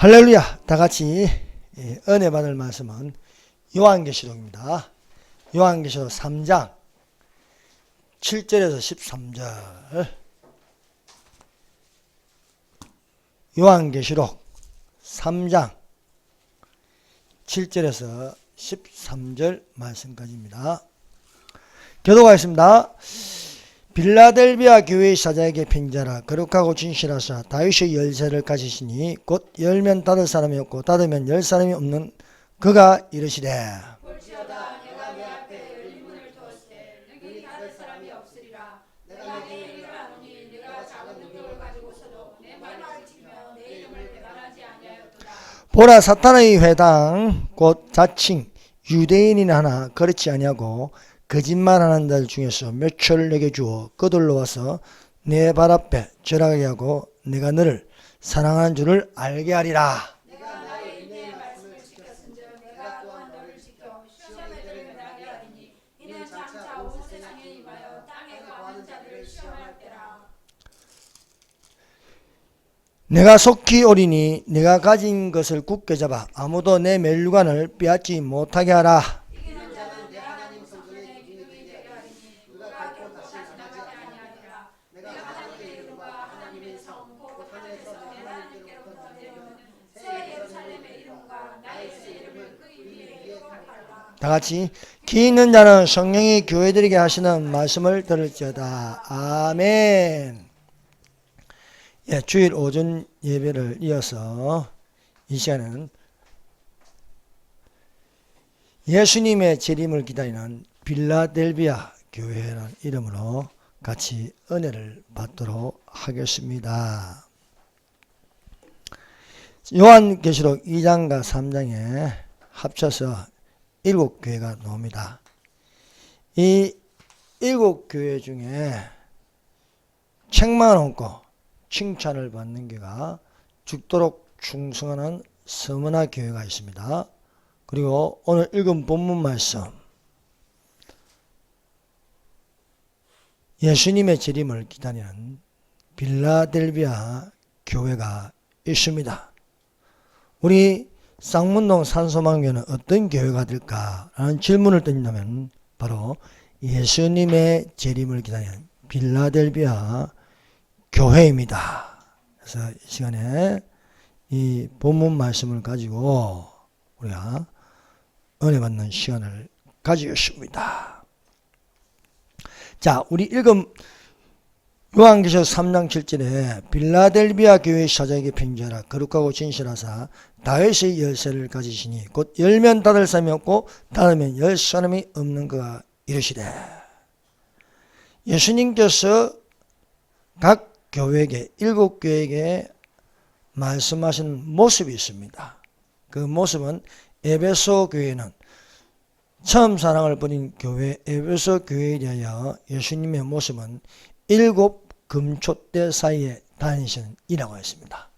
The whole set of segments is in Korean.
할렐루야. 다같이 은혜 받을 말씀은 요한계시록입니다. 요한계시록 3장 7절에서 13절. 요한계시록 3장 7절에서 13절 말씀까지입니다. 교도하겠습니다. 빌라델비아 교회의 사자에게 팽자라. 거룩하고 진실하사 다윗의 열쇠를 가지시니 곧 열면 닫을 사람이 없고 닫으면 열 사람이 없는 그가 이르시되 볼지어다 내가 내 앞에 열린 문을 두었을 때 능히 닫을 사람이 없으리라. 내가 내 이름을 아노니 내가 작은 능력을 가지고서도 내 말을 지키며 내 이름을 배반하지 아니하였도다. 보라, 사탄의 회당 곧 자칭 유대인인 하나 그렇지 아니하고 거짓말하는 자들 중에서 몇을 내게 주어 거들러 와서 내 발 앞에 절하게 하고 내가 너를 사랑하는 줄을 알게 하리라. 내가 나의 인내의 말씀을 지켰은즉 내가 또한 너를 지켜 시험에 들을 면하게 하리니 이는 장차 온 세상에 임하여 땅에 거하는 자들을 시험할 때라. 내가 속히 오리니 내가 가진 것을 굳게 잡아 아무도 내 멸류관을 빼앗지 못하게 하라. 이기는 자는 내 하나님 성전의 기름이 되게 하리니 누가 결코 다시 지나가게 아니하리라. 내가 하나님의 이름과 하나님의 성 곧 하늘에서 내 하나님께로부터 내려오는 새 예루살렘의 이름과 나의 새 이름을 그 위에 기록하리라. 다같이 기 있는 자는 성령이 교회들에게 하시는 말씀을 들을지어다. 아멘. 예, 주일 오전 예배를 이어서 이 시간은 예수님의 재림을 기다리는 빌라델비아 교회라는 이름으로 같이 은혜를 받도록 하겠습니다. 요한계시록 2장과 3장에 합쳐서 7교회가 나옵니다. 이 7교회 중에 책만 없고 칭찬을 받는 교회가 죽도록 충성하는 서머나 교회가 있습니다. 그리고 오늘 읽은 본문 말씀 예수님의 재림을 기다리는 빌라델비아 교회가 있습니다. 우리 쌍문동 산소망교회는 어떤 교회가 될까라는 질문을 던진다면 바로 예수님의 재림을 기다리는 빌라델비아 교회입니다. 그래서 이 시간에 이 본문 말씀을 가지고 우리가 은혜 받는 시간을 가지겠습니다. 자, 우리 읽은 요한계시록 3장 7절에 빌라델비아 교회의 사자에게 팽자라. 거룩하고 진실하사 다윗의 열쇠를 가지시니 곧 열면 닫을 사람이 없고 닫으면 열 사람이 없는 그가 이르시되. 예수님께서 각 교회에게 7교회에게 말씀하시는 모습이 있습니다. 그 모습은 에베소 교회는 처음 사랑을 버린 교회 에베소 교회에 대하여 예수님의 모습은 7 금초대 사이에 다니시는 이라고 했습니다.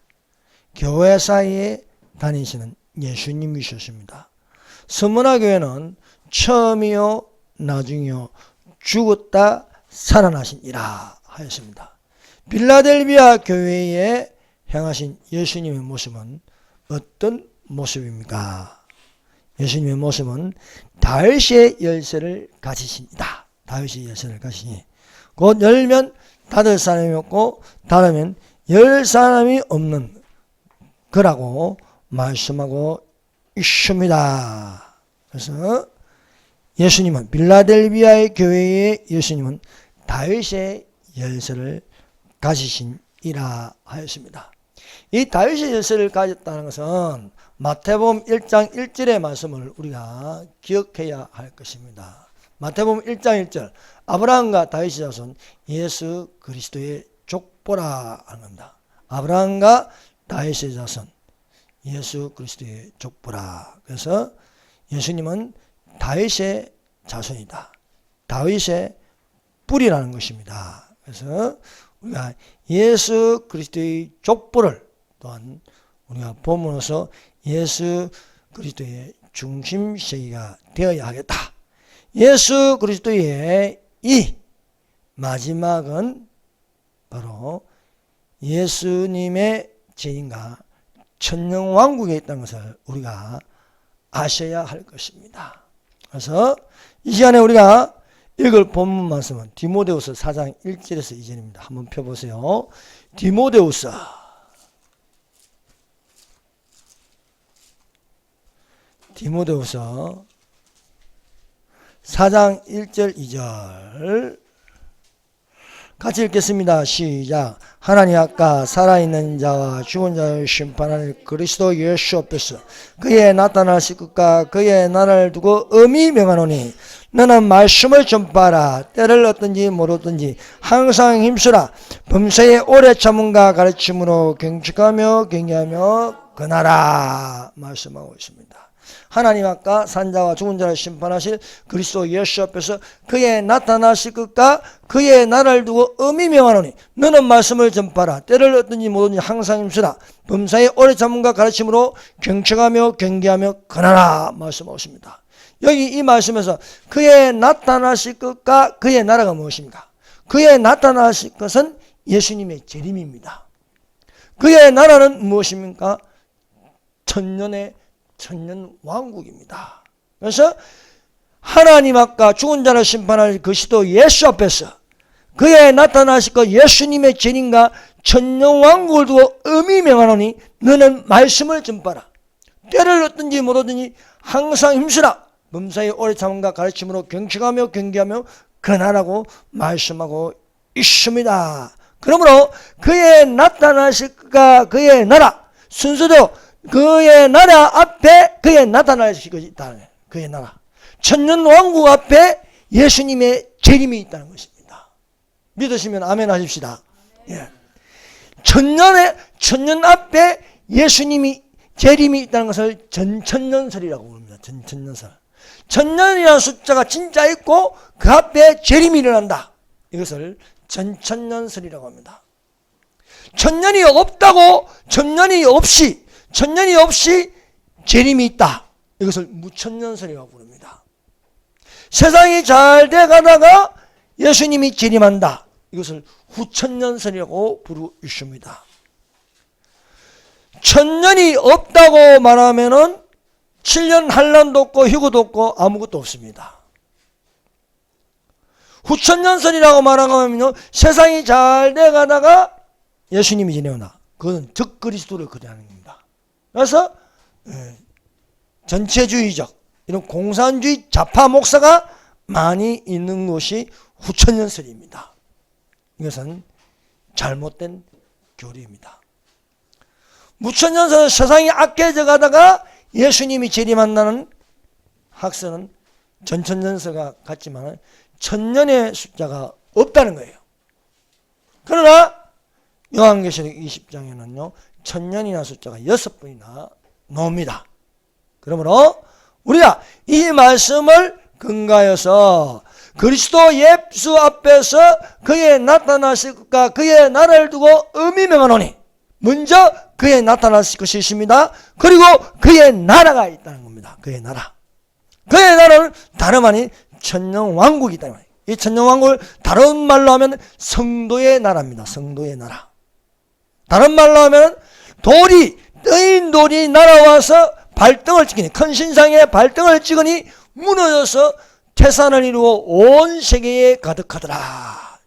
교회 사이에 다니시는 예수님이셨습니다. 서머나 교회는 처음이요 나중이요 죽었다 살아나신 이라 하였습니다. 빌라델비아 교회에 행하신 예수님의 모습은 어떤 모습입니까? 예수님의 모습은 다윗의 열쇠를 가지십니다. 다윗의 열쇠를 가지시니 곧 열면 닫을 사람이 없고 닫으면 열 사람이 없는 그라고 말씀하고 있습니다. 그래서 예수님은 빌라델비아의 교회의 예수님은 다윗의 열쇠를 가지신 이라 하였습니다. 이 다윗의 열쇠를 가졌다는 것은 마태복음 1장 1절의 말씀을 우리가 기억해야 할 것입니다. 마태복음 1장 1절 아브라함과 다윗의 자손 예수 그리스도의 족보라 하는 겁니다. 아브라함과 다윗의 자손 예수 그리스도의 족보라. 그래서 예수님은 다윗의 자손이다. 다윗의 뿌리라는 것입니다. 그래서 우리가 예수 그리스도의 족보를 또한 우리가 본문으로서 예수 그리스도의 중심세계가 되어야 하겠다. 예수 그리스도의 이 마지막은 바로 예수님의 재림과 천년왕국에 있다는 것을 우리가 아셔야 할 것입니다. 그래서 이 시간에 우리가 읽을 본문 말씀은 디모데후서 4장 1절에서 2절입니다. 한번 펴보세요. 디모데후서 4장 1절 2절 같이 읽겠습니다. 시작. 하나님 아까 살아있는 자와 죽은 자를 심판하는 그리스도 예수 앞에서 그의 나타나실 것과 그의 나라를 두고 엄히 명하노니 너는 말씀을 전파하라. 때를 얻든지 못 얻든지 항상 힘쓰라. 범사에 오래 참음과 가르침으로 경축하며 경계하며 권하라. 말씀하고 있습니다. 하나님 아까 산자와 죽은 자를 심판하실 그리스도 예수 앞에서 그의 나타나실 것과 그의 나라를 두고 엄히 명하노니 너는 말씀을 전파하라. 때를 얻든지 못 얻든지 항상 힘쓰라. 범사에 오래 참음과 가르침으로 경청하며 경계하며 권하라. 말씀하고 있습니다. 여기 이 말씀에서 그의 나타나실 것과 그의 나라가 무엇입니까? 그의 나타나실 것은 예수님의 재림입니다. 그의 나라는 무엇입니까? 천년 왕국입니다. 그래서 하나님 아까 죽은 자를 심판할 그리스도 예수 앞에서 그의 나타나실 것 예수님의 재림과 천년 왕국을 두고 엄히 명하노니 너는 말씀을 전파하라. 때를 얻든지 못 얻든지 항상 힘쓰라. 범사에 오래 참음과 가르침으로 경축하며 경계하며 권하라고 말씀하고 있습니다. 그러므로 그의 나타나실 것과 그의 나라 순서대로 그의 나라 앞에 그의 나타나실 것이 있다는 거예요. 그의 나라 천년 왕국 앞에 예수님의 재림이 있다는 것입니다. 믿으시면 아멘 하십시다. 예. 천년 앞에 예수님이 재림이 있다는 것을 전천년설이라고 부릅니다. 전천년설. 천년이라는 숫자가 진짜 있고 그 앞에 재림이 일어난다. 이것을 전천년설이라고 합니다. 천년이 없다고 천년이 없이 재림이 있다. 이것을 무천년설이라고 부릅니다. 세상이 잘 돼가다가 예수님이 재림한다. 이것을 후천년설이라고 부르고 있습니다. 천년이 없다고 말하면은 7년 한란도 없고 휴거도 없고 아무것도 없습니다. 후천년설이라고 말하면요 세상이 잘 돼가다가 예수님이 재림한다. 그건 적그리스도를 거래하는 겁니다. 그래서 전체주의적 이런 공산주의 좌파 목사가 많이 있는 것이 후천년설입니다. 이것은 잘못된 교리입니다. 무천년설은 세상이 악해져 가다가 예수님이 재림한다는 학설은 전천년설과 같지만 천년의 숫자가 없다는 거예요. 그러나 요한계시록 20장에는요 천년이라는 숫자가 6번이나 나옵니다. 그러므로 우리가 이 말씀을 근거하여서 그리스도 예수 앞에서 그의 나타나실 것과 그의 나라를 두고 엄히 명하노니 먼저 그의 나타나실 것이 있습니다. 그리고 그의 나라가 있다는 겁니다. 그의 나라. 그의 나라는 다름 아닌 천년왕국이 있다는 거예요. 이 천년왕국을 다른 말로 하면 성도의 나라입니다. 성도의 나라. 다른 말로 하면 뜨인 돌이 날아와서 발등을 찍으니 큰 신상에 발등을 찍으니 무너져서 태산을 이루어 온 세계에 가득하더라.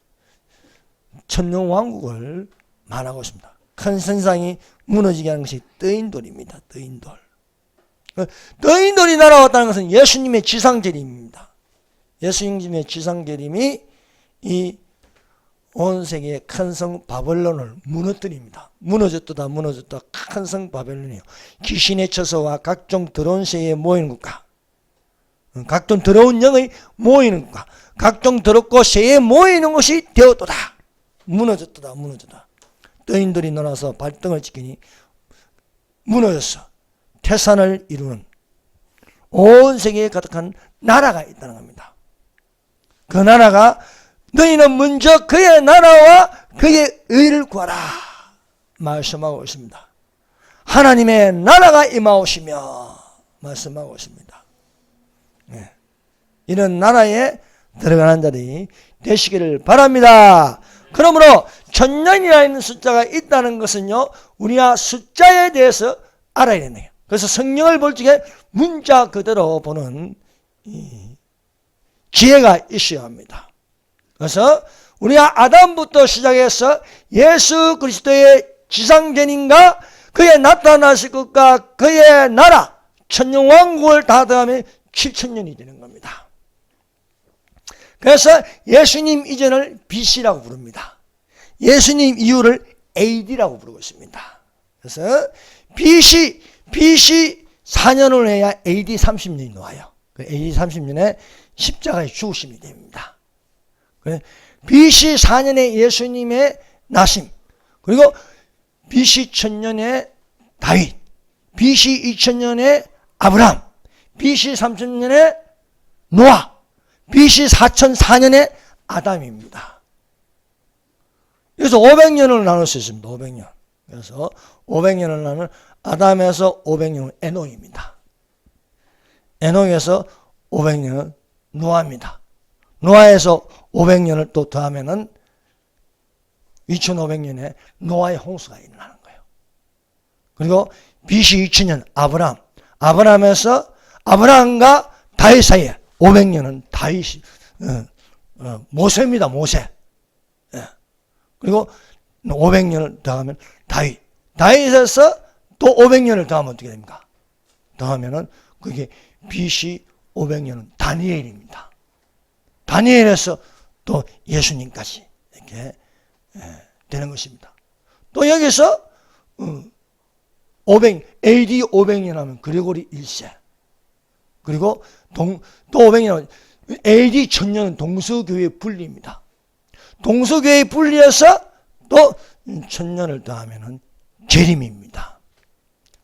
천년왕국을 말하고 있습니다. 큰 신상이 무너지게 하는 것이 뜨인 돌입니다. 뜨인 돌. 뜨인 돌이 날아왔다는 것은 예수님의 지상재림입니다. 예수님의 지상재림이 이 온 세계의 큰 성 바벨론을 무너뜨립니다. 무너졌다 큰 성 바벨론이요. 귀신의 처소와 각종 더러운 세에 모이는 국가, 각종 더러운 영의 모이는 국가, 각종 더럽고 세에 모이는 것이 되었도다. 무너졌다. 떠인들이 놀아서 발등을 찍히니 무너졌어. 태산을 이루는 온 세계에 가득한 나라가 있다는 겁니다. 그 나라가 너희는 먼저 그의 나라와 그의 의를 구하라 말씀하고 있습니다. 하나님의 나라가 임하오시며 말씀하고 있습니다. 네. 이런 나라에 들어가는 자들이 되시기를 바랍니다. 그러므로 천년이라는 숫자가 있다는 것은요, 우리가 숫자에 대해서 알아야 되는 거예요. 그래서 성령을 볼 적에 문자 그대로 보는 기회가 있어야 합니다. 그래서 우리가 아담부터 시작해서 예수 그리스도의 지상전인과 그의 나타나실 것과 그의 나라 천년왕국을 다 더하면 7천년이 되는 겁니다. 그래서 예수님 이전을 BC라고 부릅니다. 예수님 이후를 AD라고 부르고 있습니다. 그래서 BC 4년을 해야 AD 30년이 나와요. AD 30년에 십자가에 죽으심이 됩니다. BC 4년에 예수님의 나심, 그리고 BC 1000년에 다윗, BC 2000년에 아브라함, BC 3000년에 노아, BC 4004년에 아담입니다. 그래서 500년을 나눌 수 있습니다. 500년. 그래서 500년을 나누는 아담에서 500년은 에녹입니다. 에녹에서 500년은 노아입니다. 노아에서 500년을 또 더하면은 2500년에 노아의 홍수가 일어나는 거예요. 그리고 BC 2000년 아브라함, 아브라함에서 아브라함과 다윗 사이에 500년은 다윗이 모세입니다. 모세. 그리고 500년을 더하면 다윗, 다윗에서 또 500년을 더하면 어떻게 됩니까? 더하면은 그게 BC 500년은 다니엘입니다. 다니엘에서 또 예수님까지 이렇게 되는 것입니다. 또 여기서 AD 500년 하면 그레고리 1세, 그리고 또 500년 하면 AD 1000년은 동서교회 분리입니다. 동서교회 분리해서 또 1000년을 더하면은 재림입니다.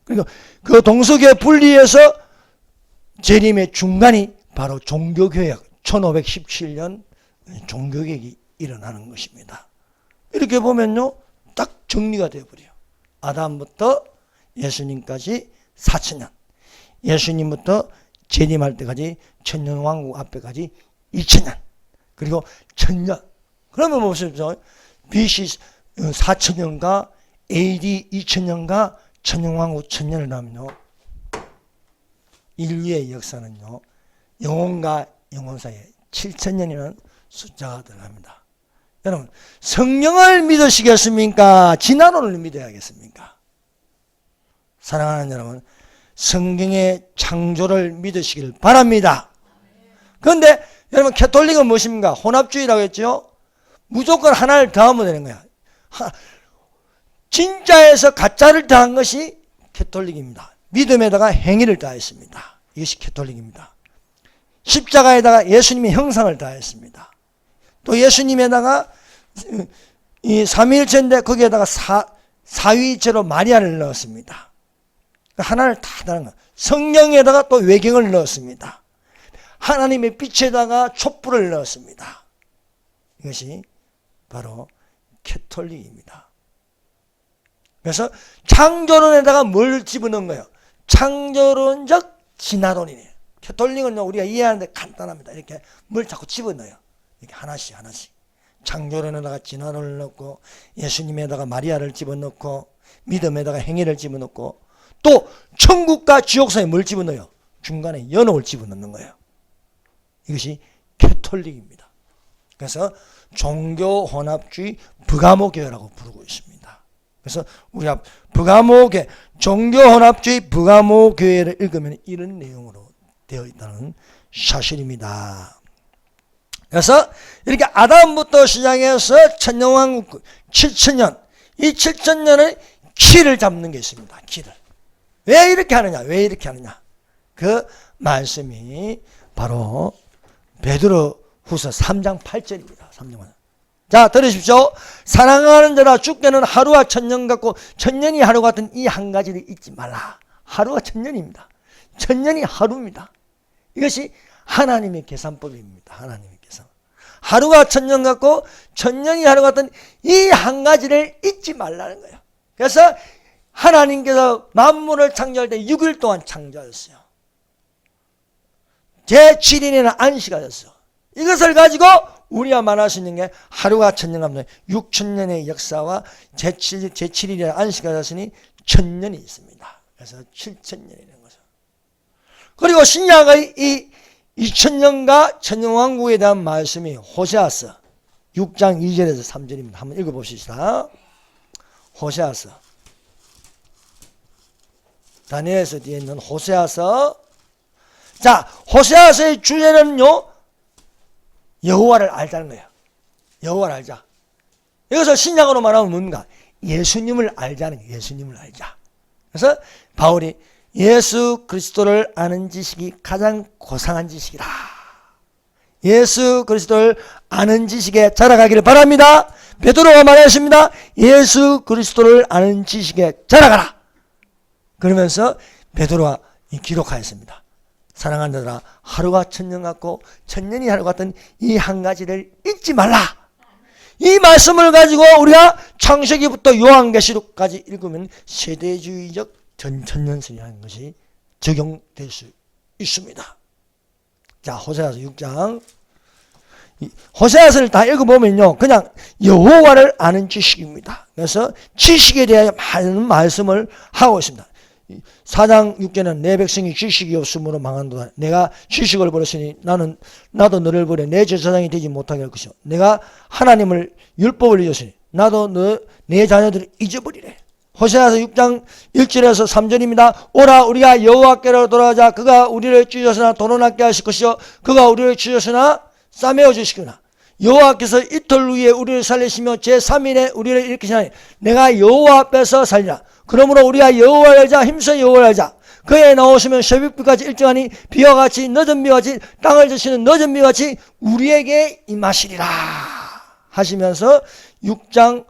그리고 그 동서교회 분리해서 재림의 중간이 바로 종교개혁, 1517년 종교개혁이 일어나는 것입니다. 이렇게 보면요, 딱 정리가 되어버려요. 아담부터 예수님까지 4000년, 예수님부터 재림할 때까지 천년왕국 앞에까지 2000년, 그리고 1000년. 그러면 보십시오. BC 4000년과 AD 2000년과 천년왕국 1000년을 나면요, 인류의 역사는요, 영혼과 영혼 사이에 7000년이라는 숫자가 들어갑니다. 여러분, 성령을 믿으시겠습니까? 진화론을 믿어야겠습니까? 사랑하는 여러분, 성경의 창조를 믿으시길 바랍니다. 그런데 여러분, 캐톨릭은 무엇입니까? 혼합주의라고 했죠? 무조건 하나를 더하면 되는 거야. 진짜에서 가짜를 더한 것이 캐톨릭입니다. 믿음에다가 행위를 더했습니다. 이것이 캐톨릭입니다. 십자가에다가 예수님의 형상을 더했습니다. 또 예수님에다가 이 삼위일체인데 거기에다가 사위일체로 마리아를 넣었습니다. 하나를 다 더한 거예요. 성령에다가 또 외경을 넣었습니다. 하나님의 빛에다가 촛불을 넣었습니다. 이것이 바로 캐톨릭입니다. 그래서 창조론에다가 뭘 집어넣은 거예요? 창조론적 진화론이에요. 캐톨릭은요, 우리가 이해하는데 간단합니다. 이렇게 뭘 자꾸 집어넣어요. 이렇게 하나씩 하나씩. 창조론에다가 진화론을 넣고, 예수님에다가 마리아를 집어넣고, 믿음에다가 행위를 집어넣고, 또 천국과 지옥 사이에 뭘 집어넣어요? 중간에 연옥을 집어넣는 거예요. 이것이 캐톨릭입니다. 그래서 종교혼합주의 부가모교회라고 부르고 있습니다. 그래서 우리가 부가모교회, 종교혼합주의 부가모교회를 읽으면 이런 내용으로 되어 있다는 사실입니다. 그래서 이렇게 아담부터 시작해서 천년왕국 7000년, 이 7000년의 키를 잡는 게 있습니다. 키를. 왜 이렇게 하느냐? 왜 이렇게 하느냐? 그 말씀이 바로 베드로후서 3장 8절입니다. 3장 8절. 자, 들으십시오. 사랑하는 자라, 주께는 하루가 천년 같고 천년이 하루 같은 이 한 가지를 잊지 말라. 하루가 천년입니다. 천년이 하루입니다. 이것이 하나님의 계산법입니다. 하나님의 계산. 하루가 천년 같고 천년이 하루 같은 이 한 가지를 잊지 말라는 거예요. 그래서 하나님께서 만물을 창조할 때 6일 동안 창조하셨어요. 제7일에는 안식하셨어요. 이것을 가지고 우리가 말할 수 있는 게 하루가 천년갑니다. 6천년의 역사와 제7일에 안식을 하셨으니 천년이 있습니다. 그래서 7천년이라는 거죠. 그리고 신약의 이 2000년과 천년왕국에 대한 말씀이 호세아서 6장 2절에서 3절입니다. 한번 읽어봅시다. 호세아서. 다니엘서 뒤에 있는 호세아서. 자, 호세아서의 주제는요, 여호와를 알자는 거예요. 여호와를 알자. 여기서 신약으로 말하면 뭡니까? 예수님을 알자는 거예요. 예수님을 알자. 그래서 바울이 예수 그리스도를 아는 지식이 가장 고상한 지식이다. 예수 그리스도를 아는 지식에 자라가기를 바랍니다. 베드로가 말했습니다. 예수 그리스도를 아는 지식에 자라가라. 그러면서 베드로가 기록하였습니다. 사랑하는 자들아, 하루가 천년 같고 천년이 하루 같은 이 한 가지를 잊지 말라. 이 말씀을 가지고 우리가 창세기부터 요한계시록까지 읽으면 세대주의적 전천년설이라는 것이 적용될 수 있습니다. 자, 호세아서 6장. 호세아서를 다 읽어보면요, 그냥 여호와를 아는 지식입니다. 그래서 지식에 대해 많은 말씀을 하고 있습니다. 4장 6절에는 내 백성이 지식이 없으므로 망한도다. 내가 지식을 버렸으니 나도 너를 버려 내 제사장이 되지 못하게 할 것이요. 내가 하나님을 율법을 잊었으니 나도 내 자녀들을 잊어버리래. 호세아서 6장 1절에서 3절입니다. 오라 우리가 여호와께로 돌아가자. 그가 우리를 찢었으나 도노낫게 하실 것이요 그가 우리를 찢었으나 싸매어 주시구나. 여호와께서 이틀 후에 우리를 살리시며 제3일에 우리를 일으키시나니 내가 여호와 앞에서 살리라. 그러므로 우리가 여호와를 알자. 힘써 여호와를 알자. 그에 나오시면 새벽비까지 일정하니 비와 같이 늦은 비같이 땅을 드시는 늦은 비같이 우리에게 임하시리라 하시면서 6장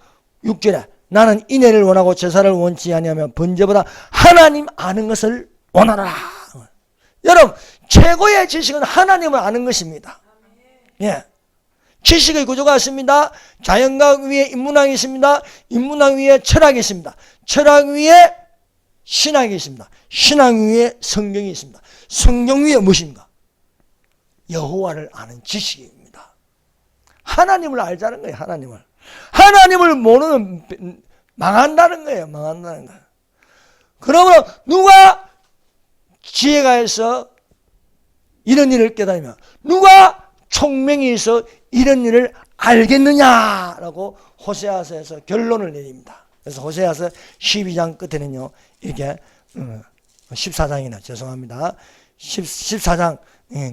6절에 나는 인애를 원하고 제사를 원치 아니하며 번제보다 하나님 아는 것을 원하노라. 여러분, 최고의 지식은 하나님을 아는 것입니다. 예. 지식의 구조가 있습니다. 자연과학 위에 인문학이 있습니다. 인문학 위에 철학이 있습니다. 철학 위에 신학이 있습니다. 신학 위에 성경이 있습니다. 성경 위에 무엇인가? 여호와를 아는 지식입니다. 하나님을 알자는 거예요. 하나님을 모르면 망한다는 거예요. 망한다는 거예요. 그러므로 누가 지혜가 있어 이런 일을 깨달으며 누가 총명이 있어 이런 일을 알겠느냐라고 호세아서에서 결론을 내립니다. 그래서 호세아서 12장 끝에는요, 이렇게 14장이나 죄송합니다. 14장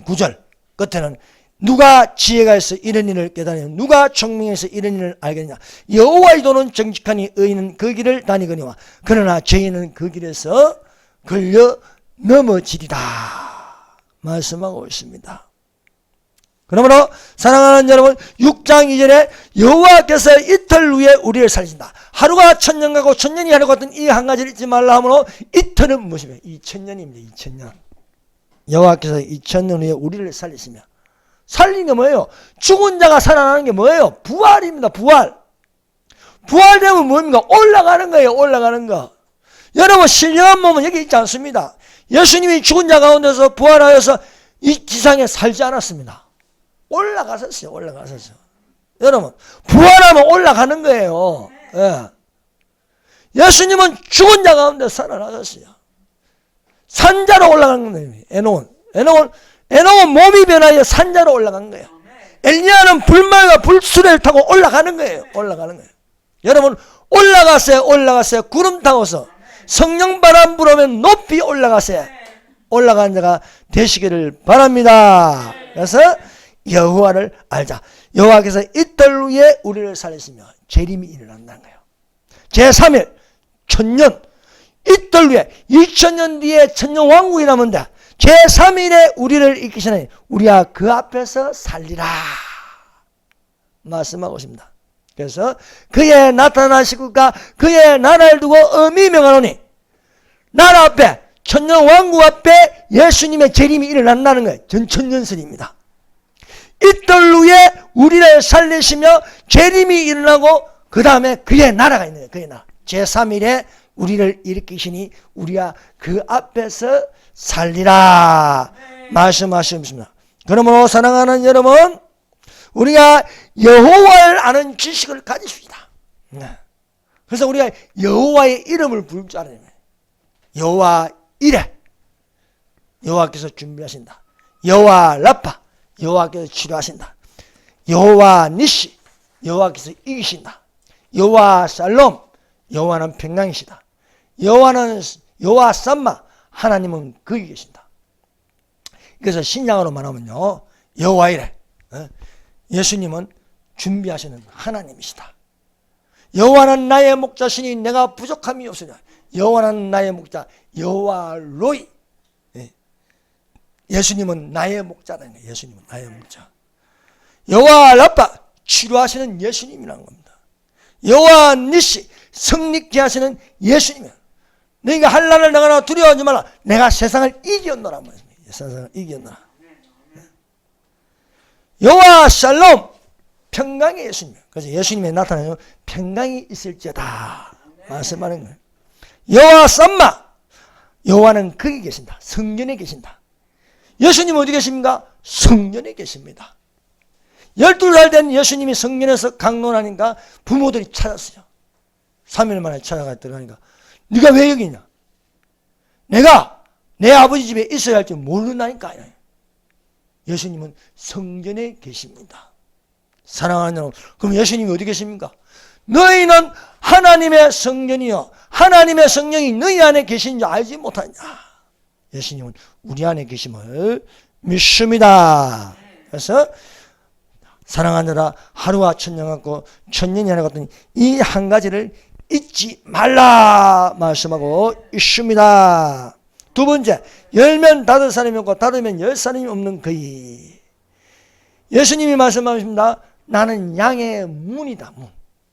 9절 끝에는 누가 지혜가 있어 이런 일을 깨달으며 누가 총명해서 이런 일을 알겠느냐. 여호와의 도는 정직하니 의인은 그 길을 다니거니와 그러나 죄인은 그 길에서 걸려 넘어지리다 말씀하고 있습니다. 그러므로 사랑하는 여러분, 6장 2절에 여호와께서 이틀 후에 우리를 살리신다. 하루가 천년 가고 천년이 하루 같은 이 한 가지를 잊지 말라 하므로 이틀은 무엇이며 2000년입니다. 2000년. 여호와께서 2000년 후에 우리를 살리시며 살리는 게 뭐예요? 죽은 자가 살아나는 게 뭐예요? 부활입니다. 부활되면 뭡니까? 올라가는 거예요. 올라가는 거. 여러분, 신령한 몸은 여기 있지 않습니다. 예수님이 죽은 자 가운데서 부활하여서 이 지상에 살지 않았습니다. 올라가셨어요. 여러분, 부활하면 올라가는 거예요. 예. 예수님은 죽은 자 가운데 살아나셨어요. 산자로 올라가는 거예요. 에녹은 몸이 변하여 산자로 올라간 거예요. 엘리야는 불말과 불수레를 타고 올라가는 거예요. 여러분, 올라가세요. 구름 타고서 성령 바람 불으면 높이 올라가세요. 올라간 자가 되시기를 바랍니다. 그래서 여호와를 알자. 여호와께서 이틀 후에 우리를 살리시며 재림이 일어난다는 거예요. 제3일 천년 이틀 후에 2000년 뒤에 천년왕국이 남은데 제3일에 우리를 이끄시니 우리가 그 앞에서 살리라 말씀하고 있습니다. 그래서 그의 나타나시고가 그의 나라를 두고 엄히 명하노니 나라 앞에 천년왕국 앞에 예수님의 재림이 일어난다는 거예요. 전천년설입니다. 이틀 후에 우리를 살리시며 재림이 일어나고 그 다음에 그의 나라가 있는 거예요. 그의 나라. 제3일에 우리를 일으키시니 우리가 그 앞에서 살리라 말씀하셨습니다. 그러므로 사랑하는 여러분, 우리가 여호와를 아는 지식을 가지십니다. 그래서 우리가 여호와의 이름을 부를 줄 알아야 돼요. 여호와 이레, 여호와께서 준비하신다. 여호와 라파, 여호와께서 치료하신다. 여호와 니시, 여호와께서 이기신다. 여호와 살롬, 여호와는 평강이시다. 여호와 삼마, 하나님은 거기 계신다. 그래서 신약으로 말하면요, 여호와 이레, 예수님은 준비하시는 하나님이시다. 여호와는 나의 목자시니 내가 부족함이 없으냐. 여호와는 나의 목자, 여호와 로이. 예수님은 나의 목자라는 거예요. 예수님은 나의 목자. 여호와 라파, 치료하시는 예수님이라는 겁니다. 여호와 니시, 승리케 하시는 예수님이야. 너희가 한란을 나가나 두려워하지 말라. 내가 세상을 이겼노라. 세상을 이겼노라. 여호와 샬롬, 평강의 예수님. 그래서 예수님이 나타나면 평강이 있을지어다 말씀하는 거예요. 여호와 삼마, 여호와는 거기 계신다. 성전에 계신다. 예수님 어디 계십니까? 성전에 계십니다. 12살 된 예수님이 성전에서 강론하니까 부모들이 찾았어요. 3일 만에 찾아가 들어가니까 네가 왜 여기 있냐? 내가 내 아버지 집에 있어야 할 줄 모르나니까. 예수님은 성전에 계십니다. 사랑하는 여러분, 그럼 예수님이 어디 계십니까? 너희는 하나님의 성전이요, 하나님의 성령이 너희 안에 계신 줄 알지 못하냐. 예수님은 우리 안에 계심을 믿습니다. 그래서 사랑하느라 하루와 천년 같고 천년이 하나 같더니 이 한 가지를 잊지 말라 말씀하고 있습니다. 두 번째, 열면 닫을 사람이 없고 닫으면 열 사람이 없는 거이. 예수님이 말씀하십니다. 나는 양의 문이다.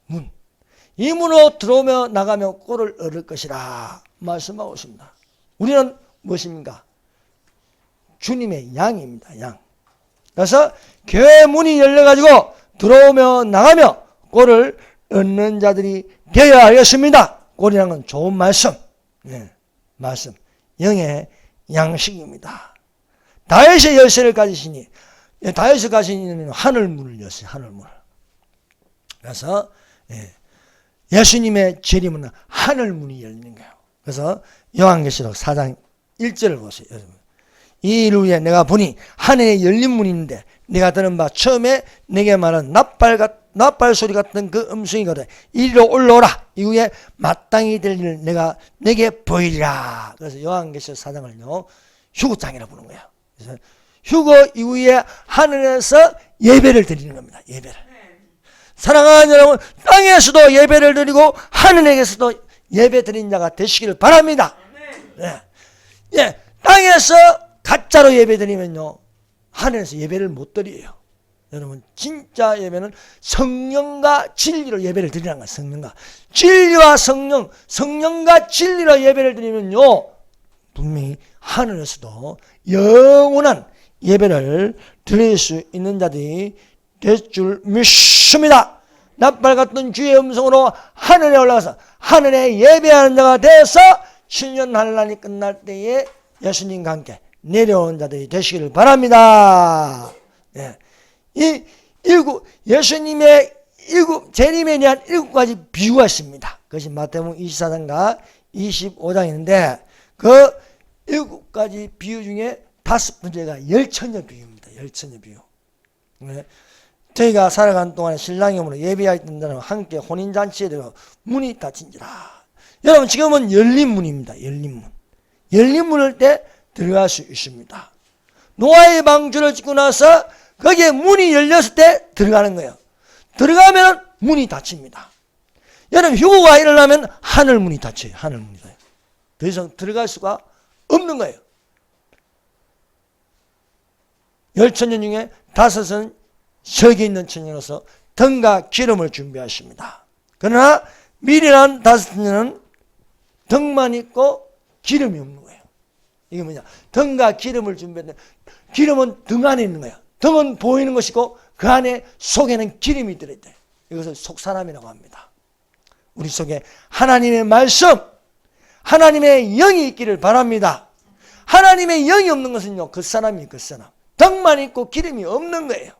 문. 이 문으로 들어오며 나가며 꼴을 얻을 것이라 말씀하고 있습니다. 우리는 무엇입니까? 주님의 양입니다. 양. 그래서 교회 문이 열려가지고 들어오며 나가며 꼴을 얻는 자들이 되어야 하겠습니다. 꼴이라는 건 좋은 말씀. 말씀. 영의 양식입니다. 다윗의 열쇠를 가지시니, 다윗이 가지는 하늘문을 열쇠, 하늘문을. 그래서 예수님의 재림은 하늘문이 열리는 거예요. 그래서 요한계시록 4장 1절을 보세요. 이 일 후에 내가 보니 하늘에 열린 문이 있는데 내가 들은 바 처음에 내게 말한 납발 소리 같은 그 음성이거든. 이리로 올라오라. 이후에 마땅히 될 일을 내가 내게 보이리라. 그래서 요한계시록 4장을요 휴거장이라고 부르는 거예요. 그래서 휴거 이후에 하늘에서 예배를 드리는 겁니다. 예배를. 사랑하는 여러분, 땅에서도 예배를 드리고 하늘에서도 예배 드린 자가 되시기를 바랍니다. 네. 땅에서 가짜로 예배 드리면요 하늘에서 예배를 못 드려요. 여러분, 진짜 예배는 성령과 진리로 예배를 드리는 거예요. 성령과 진리와 성령과 진리로 예배를 드리면요 분명히 하늘에서도 영원한 예배를 드릴 수 있는 자들이 될 줄 믿습니다. 납발 같은 주의 음성으로 하늘에 올라가서 하늘에 예배하는 자가 돼서 7년 환란이 끝날 때에 예수님과 함께 내려온 자들이 되시기를 바랍니다. 예수님의 재림에 대한 7가지 비유가 있습니다. 그것이 마태복음 24장과 25장인데 그 7가지 비유 중에 5번째가 열처녀 비유입니다. 열처녀 비유. 저희가 살아가는 동안에 신랑이 오므로 예배하였던 자는 함께 혼인잔치에 들어 문이 닫힌지라. 여러분, 지금은 열린 문입니다. 열린 문. 열린 문을 때 들어갈 수 있습니다. 노아의 방주를 짓고 나서 거기에 문이 열렸을 때 들어가는 거예요. 들어가면 문이 닫힙니다. 여러분, 휴거가 일어나면 하늘 문이 닫혀요. 하늘 문이 닫혀요. 더 이상 들어갈 수가 없는 거예요. 열처녀 중에 5은 석이 있는 처녀로서 등과 기름을 준비하십니다. 그러나 미련한 5처녀는 등만 있고 기름이 없는 거예요. 이게 뭐냐? 등과 기름을 준비했는데 기름은 등 안에 있는 거예요. 등은 보이는 것이고 그 안에 속에는 기름이 들어있대요. 이것을 속사람이라고 합니다. 우리 속에 하나님의 말씀, 하나님의 영이 있기를 바랍니다. 하나님의 영이 없는 것은요 그 사람이 그 사람. 등만 있고 기름이 없는 거예요.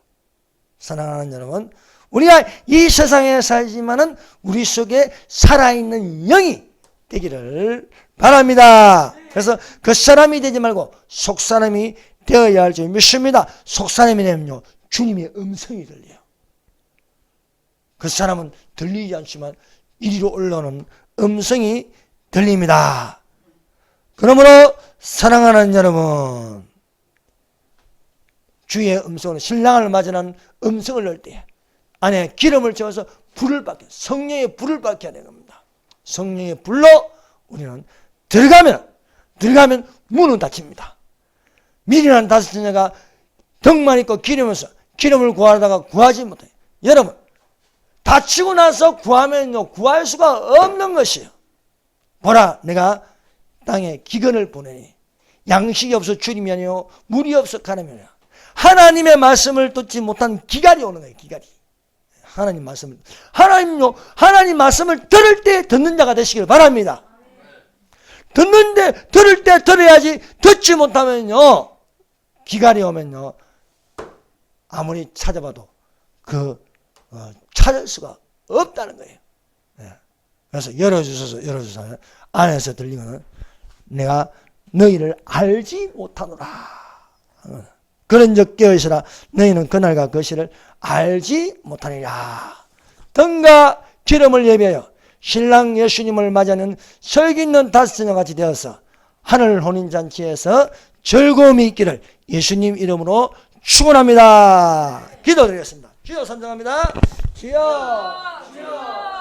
사랑하는 여러분, 우리가 이 세상에 살지만은 우리 속에 살아있는 영이 되기를 바랍니다. 그래서 겉사람이 되지 말고 속사람이 되어야 할 줄 믿습니다. 속사람이 되면요, 주님의 음성이 들려요. 겉사람은 들리지 않지만 이리로 올라오는 음성이 들립니다. 그러므로 사랑하는 여러분, 주의 음성은 신랑을 맞이하는 음성을 넣을 때 안에 기름을 채워서 불을 밝혀, 성령의 불을 밝혀야 되는 겁니다. 성령의 불로 우리는 들어가면 문은 닫힙니다. 미련한 다섯 처녀가 덕만 있고 기름에서 기름을 구하다가 구하지 못해요. 여러분, 다치고 나서 구하면요, 구할 수가 없는 것이에요. 보라, 내가 땅에 기근을 보내니 양식이 없어 주림이 아니요 물이 없어 가늠이 아니라. 하나님의 말씀을 듣지 못한 기갈이 오는 거예요. 기갈이. 하나님 말씀을 들을 때 듣는 자가 되시길 바랍니다. 들을 때 들어야지. 듣지 못하면요, 기갈이 오면요, 아무리 찾아봐도 찾을 수가 없다는 거예요. 그래서 열어주셔서 안에서 들리면 내가 너희를 알지 못하노라. 그런 적 깨어있으라. 너희는 그날과 그 시를 알지 못하리라. 등과 기름을 예비하여 신랑 예수님을 맞이하는 설기 있는 다섯 처녀같이 되어서 하늘 혼인잔치에서 즐거움이 있기를 예수님 이름으로 축원합니다. 기도드리겠습니다. 주여 선정합니다. 주여.